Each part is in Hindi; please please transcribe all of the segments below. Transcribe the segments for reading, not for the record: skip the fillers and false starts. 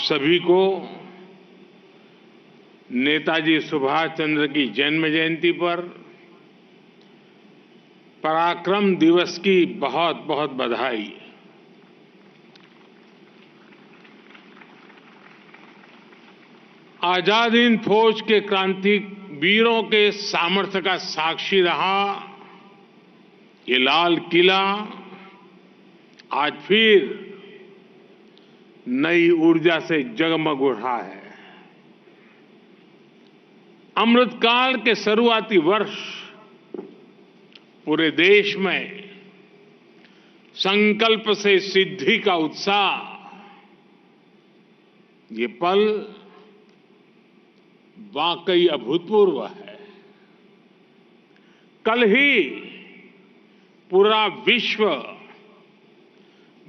सभी को नेताजी सुभाष चंद्र की जन्म जयंती पर पराक्रम दिवस की बहुत बहुत बधाई। आजाद हिंद फौज के क्रांतिक वीरों के सामर्थ्य का साक्षी रहा ये लाल किला आज फिर नई ऊर्जा से जगमग उठा है। अमृतकाल के शुरुआती वर्ष पूरे देश में संकल्प से सिद्धि का उत्साह, ये पल वाकई अभूतपूर्व है। कल ही पूरा विश्व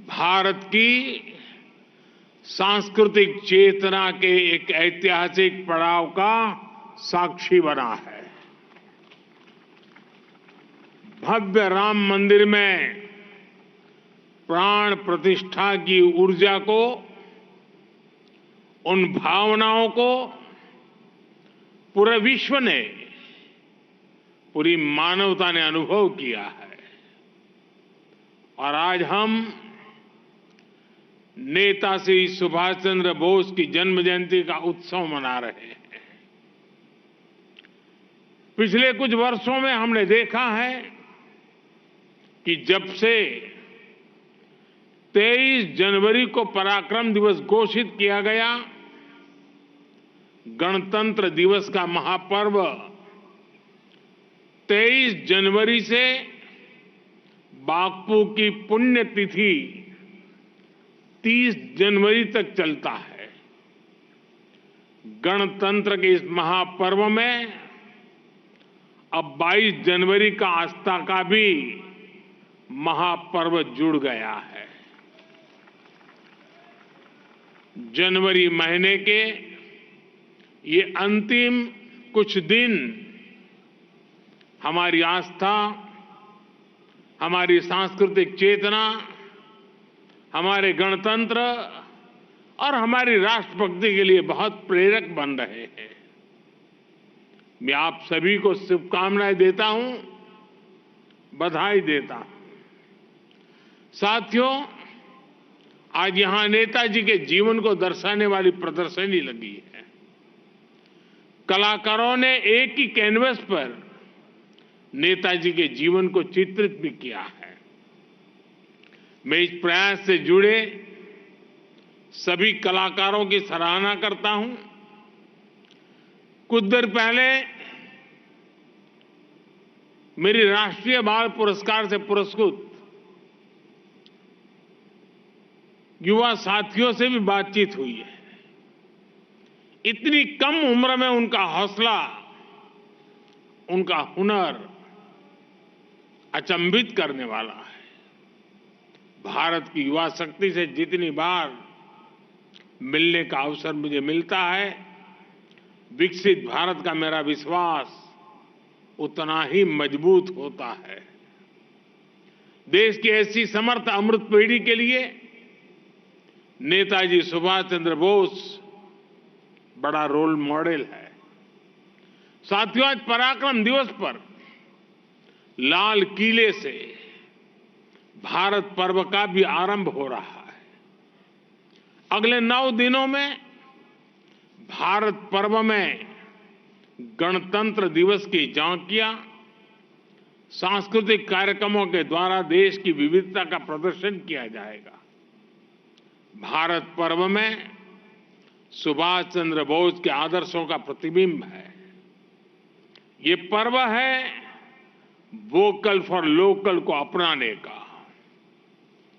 भारत की सांस्कृतिक चेतना के एक ऐतिहासिक पड़ाव का साक्षी बना है। भव्य राम मंदिर में प्राण प्रतिष्ठा की ऊर्जा को, उन भावनाओं को पूरे विश्व ने, पूरी मानवता ने अनुभव किया है। और आज हम नेताजी सुभाष चंद्र बोस की जन्म जयंती का उत्सव मना रहे हैं। पिछले कुछ वर्षों में हमने देखा है कि जब से 23 जनवरी को पराक्रम दिवस घोषित किया गया, गणतंत्र दिवस का महापर्व 23 जनवरी से बापू की पुण्यतिथि 30 जनवरी तक चलता है। गणतंत्र के इस महापर्व में अब 22 जनवरी का आस्था का भी महापर्व जुड़ गया है। जनवरी महीने के ये अंतिम कुछ दिन हमारी आस्था, हमारी सांस्कृतिक चेतना, हमारे गणतंत्र और हमारी राष्ट्रभक्ति के लिए बहुत प्रेरक बन रहे हैं। मैं आप सभी को शुभकामनाएं देता हूं, बधाई देता हूं। साथियों, आज यहां नेताजी के जीवन को दर्शाने वाली प्रदर्शनी लगी है। कलाकारों ने एक ही कैनवस पर नेताजी के जीवन को चित्रित भी किया है। मैं इस प्रयास से जुड़े सभी कलाकारों की सराहना करता हूं। कुछ देर पहले मेरी राष्ट्रीय बाल पुरस्कार से पुरस्कृत युवा साथियों से भी बातचीत हुई है। इतनी कम उम्र में उनका हौसला, उनका हुनर अचंभित करने वाला है। भारत की युवा शक्ति से जितनी बार मिलने का अवसर मुझे मिलता है, विकसित भारत का मेरा विश्वास उतना ही मजबूत होता है। देश की ऐसी समर्थ अमृत पीढ़ी के लिए नेताजी सुभाष चंद्र बोस बड़ा रोल मॉडल है। साथियों, आज पराक्रम दिवस पर लाल किले से भारत पर्व का भी आरंभ हो रहा है। अगले 9 दिनों में भारत पर्व में गणतंत्र दिवस की झांकियां, सांस्कृतिक कार्यक्रमों के द्वारा देश की विविधता का प्रदर्शन किया जाएगा। भारत पर्व में सुभाष चंद्र बोस के आदर्शों का प्रतिबिंब है। ये पर्व है वोकल फॉर लोकल को अपनाने का।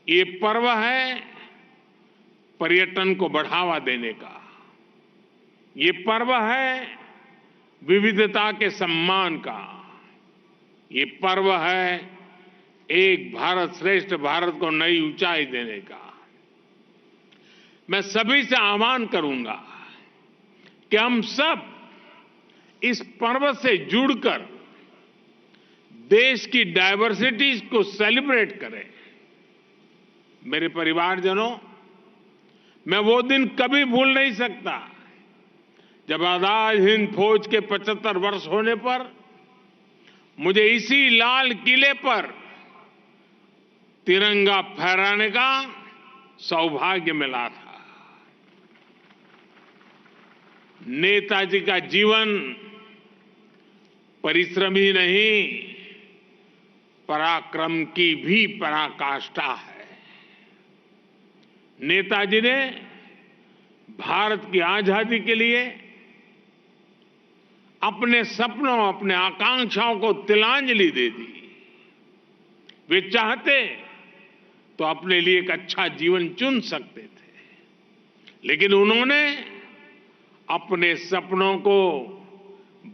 ये पर्व है पर्यटन को बढ़ावा देने का। ये पर्व है विविधता के सम्मान का। ये पर्व है एक भारत श्रेष्ठ भारत को नई ऊंचाई देने का। मैं सभी से आह्वान करूंगा कि हम सब इस पर्व से जुड़कर देश की डायवर्सिटीज को सेलिब्रेट करें। मेरे परिवारजनों, मैं वो दिन कभी भूल नहीं सकता जब आजाद हिंद फौज के 75 वर्ष होने पर मुझे इसी लाल किले पर तिरंगा फहराने का सौभाग्य मिला था। नेताजी का जीवन परिश्रम ही नहीं, पराक्रम की भी पराकाष्ठा है। नेताजी ने भारत की आजादी के लिए अपने सपनों, अपने आकांक्षाओं को तिलांजलि दे दी। वे चाहते तो अपने लिए एक अच्छा जीवन चुन सकते थे, लेकिन उन्होंने अपने सपनों को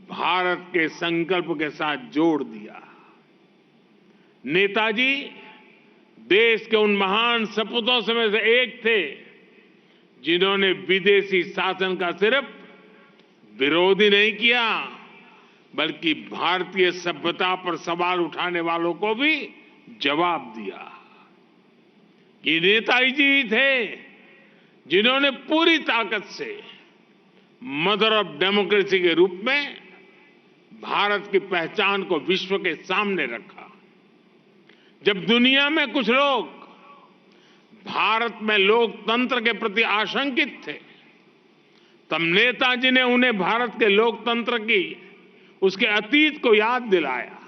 भारत के संकल्प के साथ जोड़ दिया। नेताजी देश के उन महान सपूतों में से एक थे जिन्होंने विदेशी शासन का सिर्फ विरोध ही नहीं किया, बल्कि भारतीय सभ्यता पर सवाल उठाने वालों को भी जवाब दिया। ये नेताजी जी थे जिन्होंने पूरी ताकत से मदर ऑफ डेमोक्रेसी के रूप में भारत की पहचान को विश्व के सामने रखा। जब दुनिया में कुछ लोग भारत में लोकतंत्र के प्रति आशंकित थे, तब नेताजी ने उन्हें भारत के लोकतंत्र की उसके अतीत को याद दिलाया।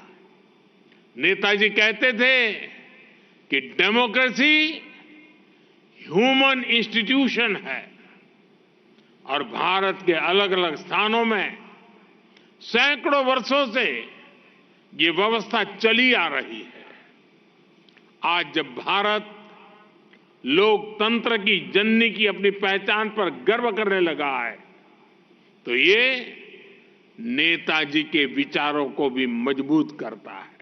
नेताजी कहते थे कि डेमोक्रेसी ह्यूमन इंस्टीट्यूशन है और भारत के अलग अलग स्थानों में सैकड़ों वर्षों से ये व्यवस्था चली आ रही है। आज जब भारत लोकतंत्र की जननी की अपनी पहचान पर गर्व करने लगा है, तो ये नेताजी के विचारों को भी मजबूत करता है।